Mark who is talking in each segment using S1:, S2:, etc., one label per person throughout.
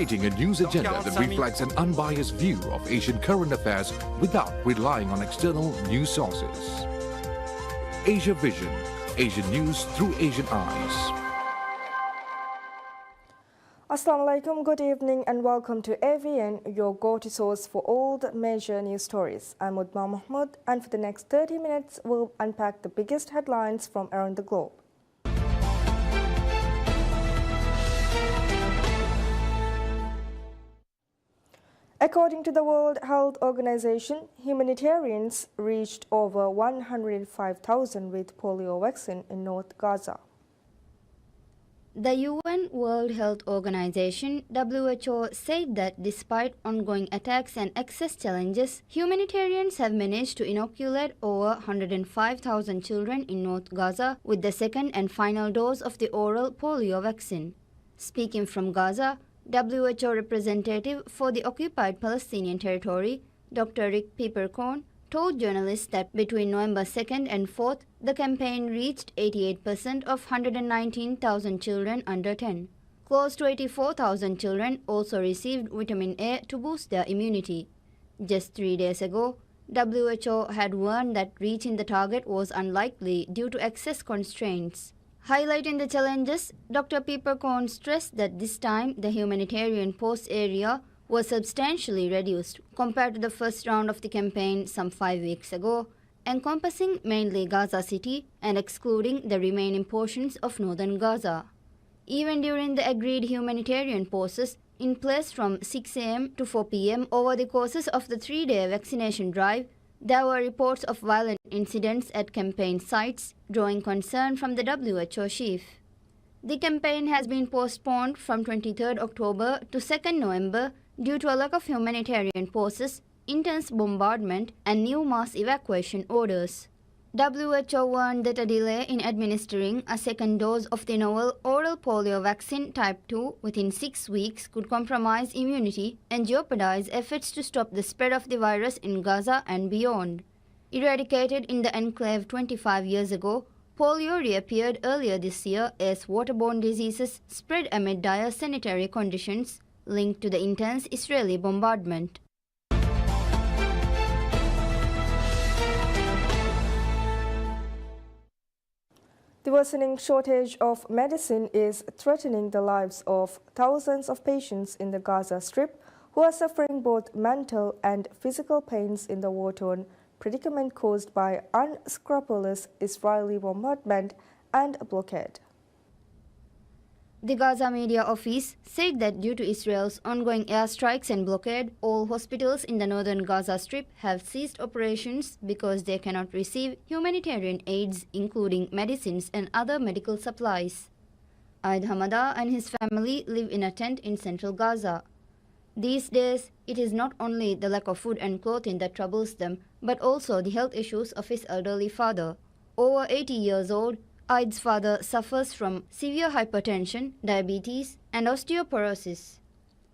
S1: creating a news agenda that reflects an unbiased view of Asian current affairs without relying on external news sources. Asia Vision, Asian news through Asian eyes.
S2: Assalamu alaikum, good evening and welcome to AVN, your go-to source for all the major news stories. I'm Udma Mahmood, and for the next 30 minutes we'll unpack the biggest headlines from around the globe. According to the World Health Organization, humanitarians reached over 105,000 with polio vaccine in North Gaza.
S3: The UN World Health Organization (WHO) said that despite ongoing attacks and access challenges, humanitarians have managed to inoculate over 105,000 children in North Gaza with the second and final dose of the oral polio vaccine. Speaking from Gaza, WHO representative for the occupied Palestinian territory, Dr. Rick Peeperkorn, told journalists that between November 2nd and 4th, the campaign reached 88% of 119,000 children under 10. Close to 84,000 children also received vitamin A to boost their immunity. Just 3 days ago, WHO had warned that reaching the target was unlikely due to access constraints. Highlighting the challenges, Dr. Peeperkorn stressed that this time the humanitarian post area was substantially reduced compared to the first round of the campaign some 5 weeks ago, encompassing mainly Gaza City and excluding the remaining portions of northern Gaza. Even during the agreed humanitarian pauses in place from 6 a.m. to 4 p.m. over the courses of the 3-day vaccination drive, there were reports of violent incidents at campaign sites, drawing concern from the WHO chief. The campaign has been postponed from 23rd October to 2nd November due to a lack of humanitarian pauses, intense bombardment, and new mass evacuation orders. WHO warned that a delay in administering a second dose of the novel oral polio vaccine type 2 within 6 weeks could compromise immunity and jeopardize efforts to stop the spread of the virus in Gaza and beyond. Eradicated in the enclave 25 years ago, polio reappeared earlier this year as waterborne diseases spread amid dire sanitary conditions linked to the intense Israeli bombardment.
S2: The worsening shortage of medicine is threatening the lives of thousands of patients in the Gaza Strip who are suffering both mental and physical pains in the war-torn predicament caused by unscrupulous Israeli bombardment and blockade.
S3: The Gaza Media Office said that due to Israel's ongoing airstrikes and blockade, all hospitals in the northern Gaza Strip have ceased operations because they cannot receive humanitarian aids, including medicines and other medical supplies. Aid Hamada and his family live in a tent in central Gaza. These days, it is not only the lack of food and clothing that troubles them, but also the health issues of his elderly father. Over 80 years old, Aid's father suffers from severe hypertension, diabetes, and osteoporosis.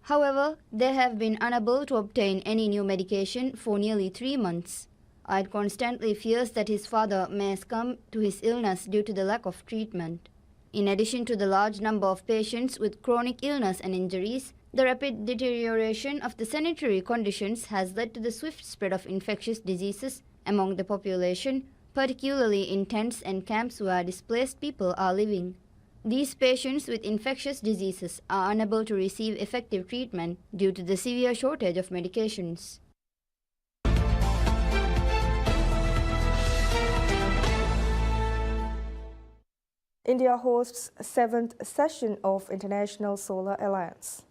S3: However, they have been unable to obtain any new medication for nearly 3 months. Aid constantly fears that his father may succumb to his illness due to the lack of treatment. In addition to the large number of patients with chronic illness and injuries, the rapid deterioration of the sanitary conditions has led to the swift spread of infectious diseases among the population, particularly in tents and camps where displaced people are living. These patients with infectious diseases are unable to receive effective treatment due to the severe shortage of medications.
S2: India hosts 7th session of International Solar Alliance.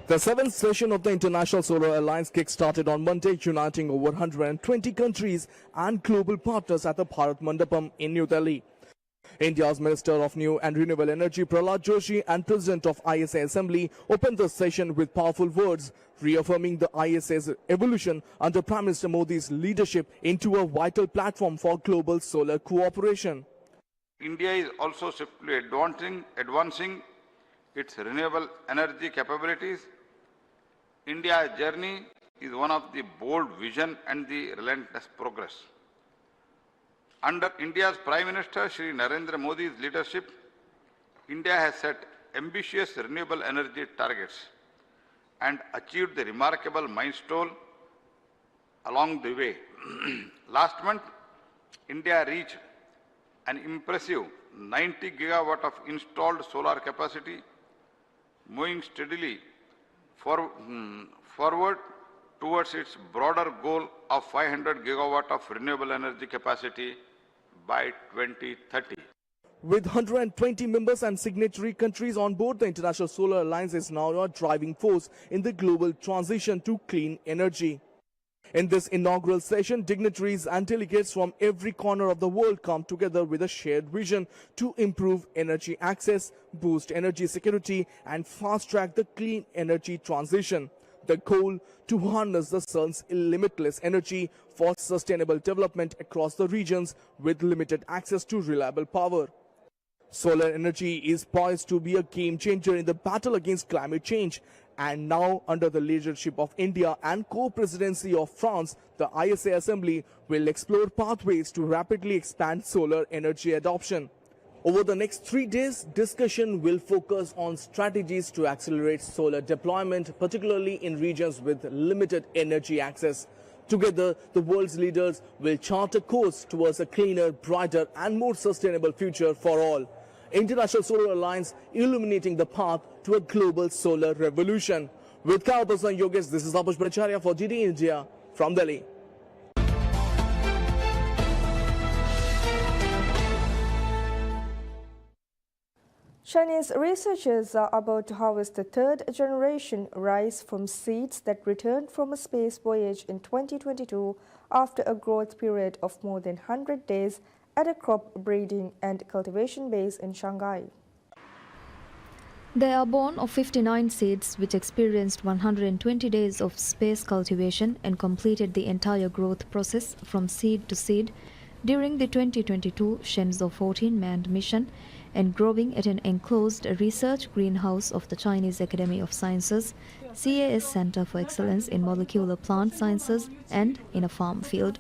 S4: The 7th session of the International Solar Alliance kick-started on Monday, uniting over 120 countries and global partners at the Bharat Mandapam in New Delhi. India's Minister of New and Renewable Energy Prahlad Joshi and President of ISA Assembly opened the session with powerful words, reaffirming the ISA's evolution under Prime Minister Modi's leadership into a vital platform for global solar cooperation.
S5: India is also swiftly advancing its renewable energy capabilities. India's journey is one of the bold vision and the relentless progress. Under India's Prime Minister Shri Narendra Modi's leadership, India has set ambitious renewable energy targets and achieved the remarkable milestone along the way. Last month, India reached an impressive 90 gigawatt of installed solar capacity, moving steadily forward towards its broader goal of 500 gigawatt of renewable energy capacity by 2030.
S4: With 120 members and signatory countries on board, the International Solar Alliance is now a driving force in the global transition to clean energy. In this inaugural session, dignitaries and delegates from every corner of the world come together with a shared vision to improve energy access, boost energy security, and fast-track the clean energy transition. The goal to harness the sun's limitless energy for sustainable development across the regions with limited access to reliable power. Solar energy is poised to be a game changer in the battle against climate change. And now, under the leadership of India and co-presidency of France, the ISA Assembly will explore pathways to rapidly expand solar energy adoption. Over the next 3 days, discussion will focus on strategies to accelerate solar deployment, particularly in regions with limited energy access. Together, the world's leaders will chart a course towards a cleaner, brighter and more sustainable future for all. International Solar Alliance illuminating the path to a global solar revolution. With Kalpasan Yogesh, this is Apush Bhattacharya for GD India from Delhi.
S2: Chinese researchers are about to harvest the third generation rice from seeds that returned from a space voyage in 2022 after a growth period of more than 100 days at a crop breeding and cultivation base in Shanghai.
S6: They are born of 59 seeds which experienced 120 days of space cultivation and completed the entire growth process from seed to seed during the 2022 Shenzhou 14 manned mission and growing at an enclosed research greenhouse of the Chinese Academy of Sciences, CAS Center for Excellence in Molecular Plant Sciences, and in a farm field.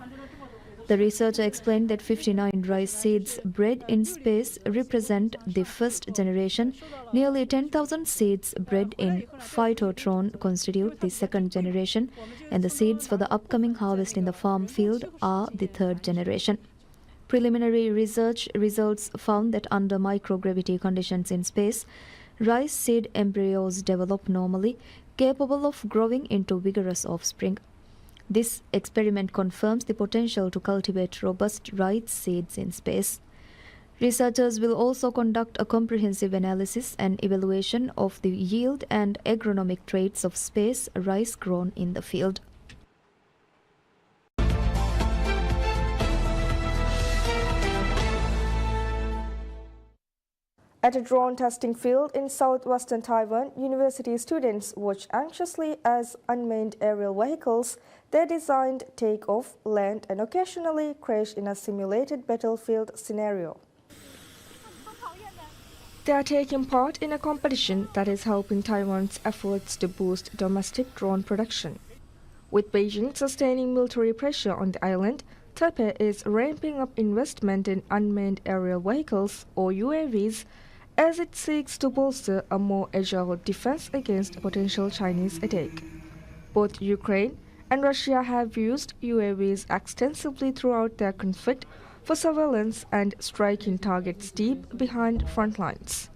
S6: The researcher explained that 59 rice seeds bred in space represent the first generation. Nearly 10,000 seeds bred in phytotron constitute the second generation, and the seeds for the upcoming harvest in the farm field are the third generation. Preliminary research results found that under microgravity conditions in space, rice seed embryos develop normally, capable of growing into vigorous offspring. This experiment confirms the potential to cultivate robust rice seeds in space. Researchers will also conduct a comprehensive analysis and evaluation of the yield and agronomic traits of space rice grown in the field.
S2: At a drone testing field in southwestern Taiwan, university students watch anxiously as unmanned aerial vehicles they designed take off, land, and occasionally crash in a simulated battlefield scenario. They are taking part in a competition that is helping Taiwan's efforts to boost domestic drone production. With Beijing sustaining military pressure on the island, Taipei is ramping up investment in unmanned aerial vehicles, or UAVs, as it seeks to bolster a more agile defense against potential Chinese attack. Both Ukraine and Russia have used UAVs extensively throughout their conflict for surveillance and striking targets deep behind front lines.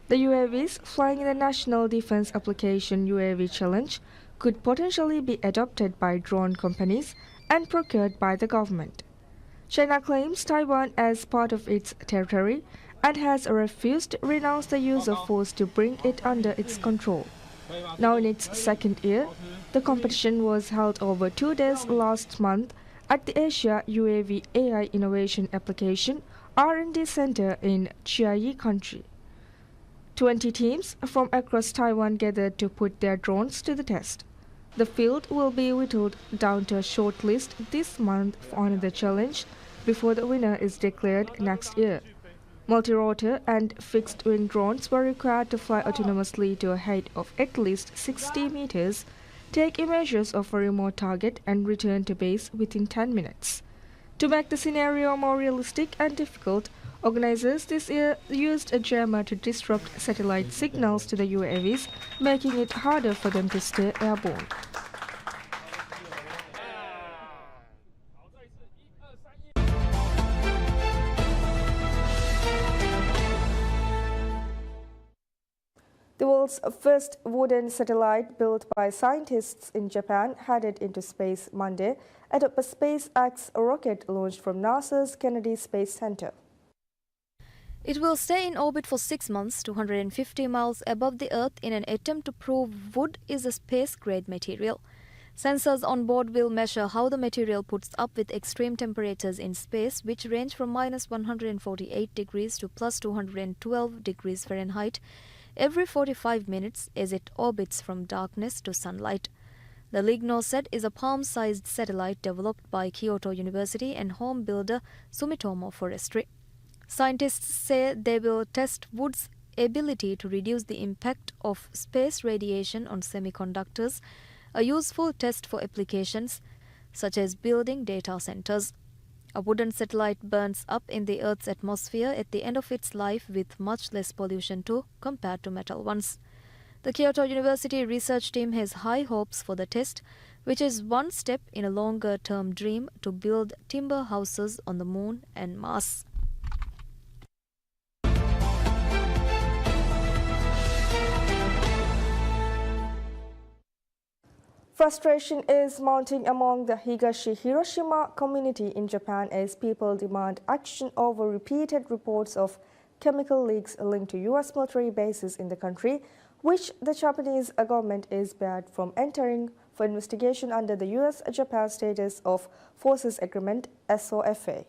S2: The UAVs flying in the National Defense Application UAV Challenge could potentially be adopted by drone companies and procured by the government. China claims Taiwan as part of its territory and has refused to renounce the use of force to bring it under its control. Now in its second year, the competition was held over 2 days last month at the Asia UAV AI Innovation Application R&D Center in Chiayi Country. 20 teams from across Taiwan gathered to put their drones to the test. The field will be whittled down to a short list this month on the challenge before the winner is declared next year. Multi-rotor and fixed-wing drones were required to fly autonomously to a height of at least 60 meters, take images of a remote target and return to base within 10 minutes. To make the scenario more realistic and difficult, organizers this year used a jammer to disrupt satellite signals to the UAVs, making it harder for them to stay airborne. The world's first wooden satellite built by scientists in Japan headed into space Monday at a SpaceX rocket launched from NASA's Kennedy Space Center.
S6: It will stay in orbit for 6 months, 250 miles above the Earth, in an attempt to prove wood is a space-grade material. Sensors on board will measure how the material puts up with extreme temperatures in space, which range from -148 degrees to +212 degrees Fahrenheit, every 45 minutes as it orbits from darkness to sunlight. The LIGNOSat is a palm-sized satellite developed by Kyoto University and home builder Sumitomo Forestry. Scientists say they will test wood's ability to reduce the impact of space radiation on semiconductors, a useful test for applications such as building data centers. A wooden satellite burns up in the Earth's atmosphere at the end of its life with much less pollution too compared to metal ones. The Kyoto University research team has high hopes for the test, which is one step in a longer-term dream to build timber houses on the Moon and Mars.
S2: Frustration is mounting among the Higashi-Hiroshima community in Japan as people demand action over repeated reports of chemical leaks linked to U.S. military bases in the country, which the Japanese government is barred from entering for investigation under the U.S.-Japan Status of Forces Agreement (SOFA).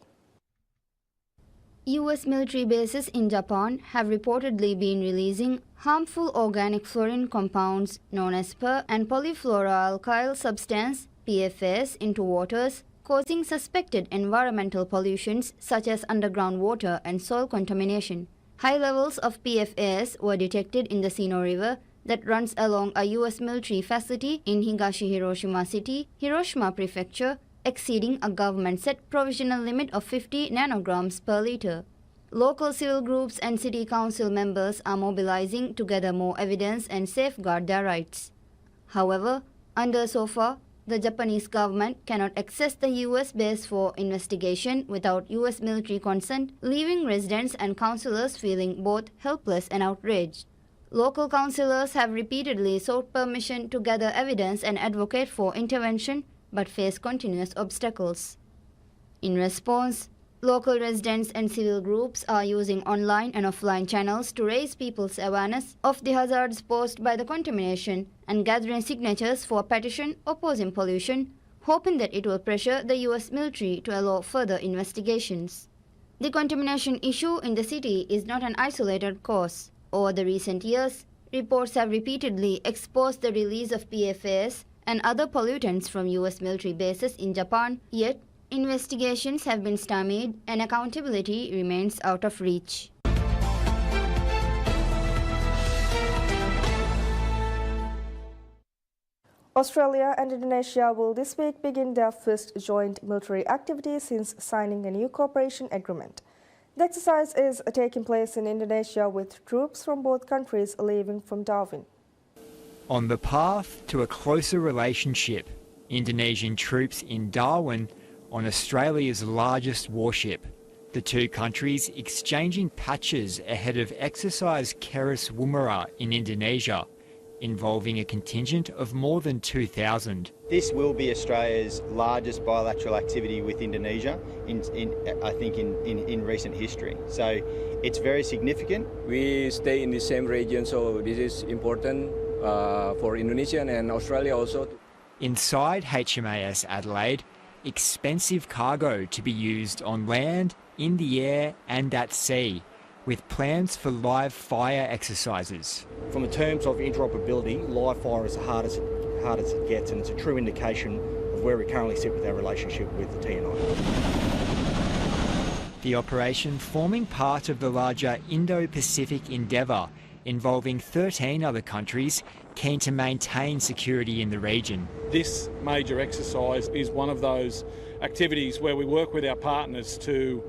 S3: U.S. military bases in Japan have reportedly been releasing harmful organic fluorine compounds known as per and polyfluoroalkyl substance PFAS into waters, causing suspected environmental pollutions such as underground water and soil contamination. High levels of PFAS were detected in the Sino River that runs along a U.S. military facility in Higashi-Hiroshima City, Hiroshima Prefecture, exceeding a government-set provisional limit of 50 nanograms per liter. Local civil groups and city council members are mobilizing to gather more evidence and safeguard their rights. However, under SOFA, the Japanese government cannot access the U.S. base for investigation without U.S. military consent, leaving residents and councillors feeling both helpless and outraged. Local councillors have repeatedly sought permission to gather evidence and advocate for intervention, but face continuous obstacles. In response, local residents and civil groups are using online and offline channels to raise people's awareness of the hazards posed by the contamination and gathering signatures for a petition opposing pollution, hoping that it will pressure the U.S. military to allow further investigations. The contamination issue in the city is not an isolated cause. Over the recent years, reports have repeatedly exposed the release of PFAS and other pollutants from U.S. military bases in Japan, yet investigations have been stymied and accountability remains out of reach.
S2: Australia and Indonesia will this week begin their first joint military activity since signing a new cooperation agreement. The exercise is taking place in Indonesia with troops from both countries leaving from Darwin.
S7: On the path to a closer relationship, Indonesian troops in Darwin on Australia's largest warship. The two countries exchanging patches ahead of exercise Keris Woomera in Indonesia, involving a contingent of more than 2,000.
S8: This will be Australia's largest bilateral activity with Indonesia in recent history. So it's very significant.
S9: We stay in the same region, so this is important for Indonesia and Australia also.
S7: Inside HMAS Adelaide, expensive cargo to be used on land, in the air and at sea, with plans for live fire exercises.
S10: From the terms of interoperability, live fire is the hardest it gets, and it's a true indication of where we currently sit with our relationship with the TNI.
S7: The operation forming part of the larger Indo-Pacific endeavour involving 13 other countries keen to maintain security in the region.
S11: This major exercise is one of those activities where we work with our partners to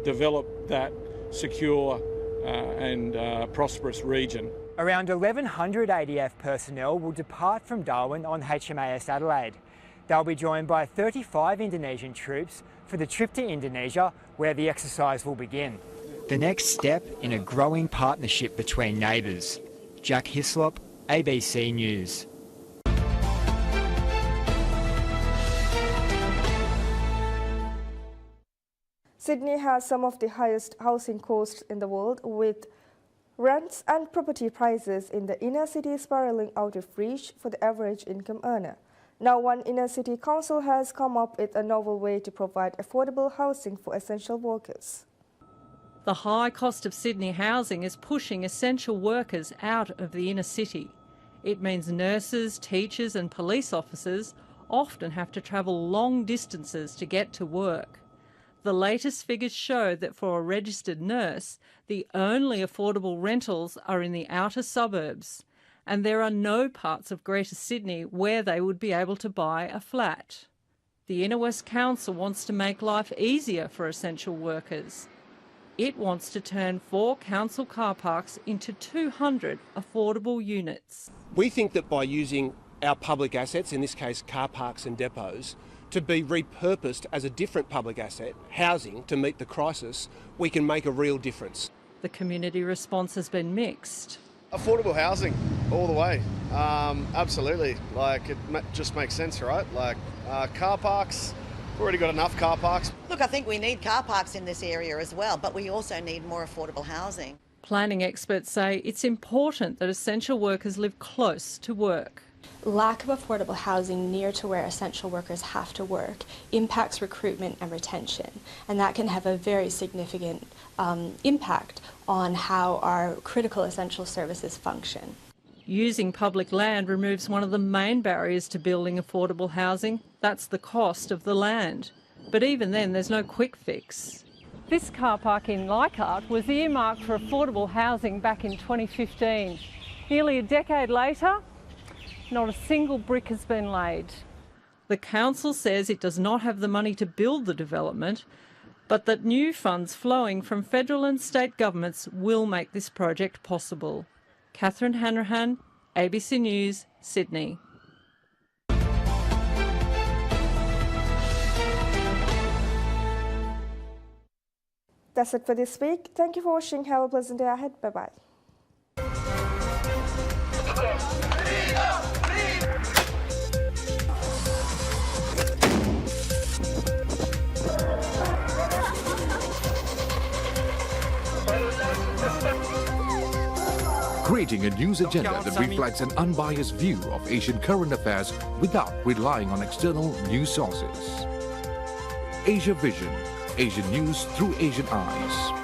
S11: develop that secure and prosperous region.
S7: Around 1,100 ADF personnel will depart from Darwin on HMAS Adelaide. They'll be joined by 35 Indonesian troops for the trip to Indonesia, where the exercise will begin. The next step in a growing partnership between neighbours. Jack Hislop, ABC News.
S2: Sydney has some of the highest housing costs in the world, with rents and property prices in the inner city spiralling out of reach for the average income earner. Now, one inner city council has come up with a novel way to provide affordable housing for essential workers.
S12: The high cost of Sydney housing is pushing essential workers out of the inner city. It means nurses, teachers and police officers often have to travel long distances to get to work. The latest figures show that for a registered nurse, the only affordable rentals are in the outer suburbs, and there are no parts of Greater Sydney where they would be able to buy a flat. The Inner West Council wants to make life easier for essential workers. It wants to turn 4 council car parks into 200 affordable units.
S13: We think that by using our public assets, in this case car parks and depots, to be repurposed as a different public asset, housing, to meet the crisis, we can make a real difference.
S12: The community response has been mixed.
S14: Affordable housing, all the way. Absolutely. Like, it just makes sense, right? Like, car parks, we've already got enough car parks.
S15: Look, I think we need car parks in this area as well, but we also need more affordable housing.
S12: Planning experts say it's important that essential workers live close to work.
S16: Lack of affordable housing near to where essential workers have to work impacts recruitment and retention, and that can have a very significant impact on how our critical essential services function.
S12: Using public land removes one of the main barriers to building affordable housing. That's the cost of the land. But even then, there's no quick fix. This car park in Leichhardt was earmarked for affordable housing back in 2015. Nearly a decade later, not a single brick has been laid. The council says it does not have the money to build the development, but that new funds flowing from federal and state governments will make this project possible. Catherine Hanrahan, ABC News, Sydney.
S2: That's it for this week. Thank you for watching. Have a pleasant day ahead. Bye-bye.
S1: Creating a news agenda that reflects an unbiased view of Asian current affairs without relying on external news sources. Asia Vision, Asian news through Asian eyes.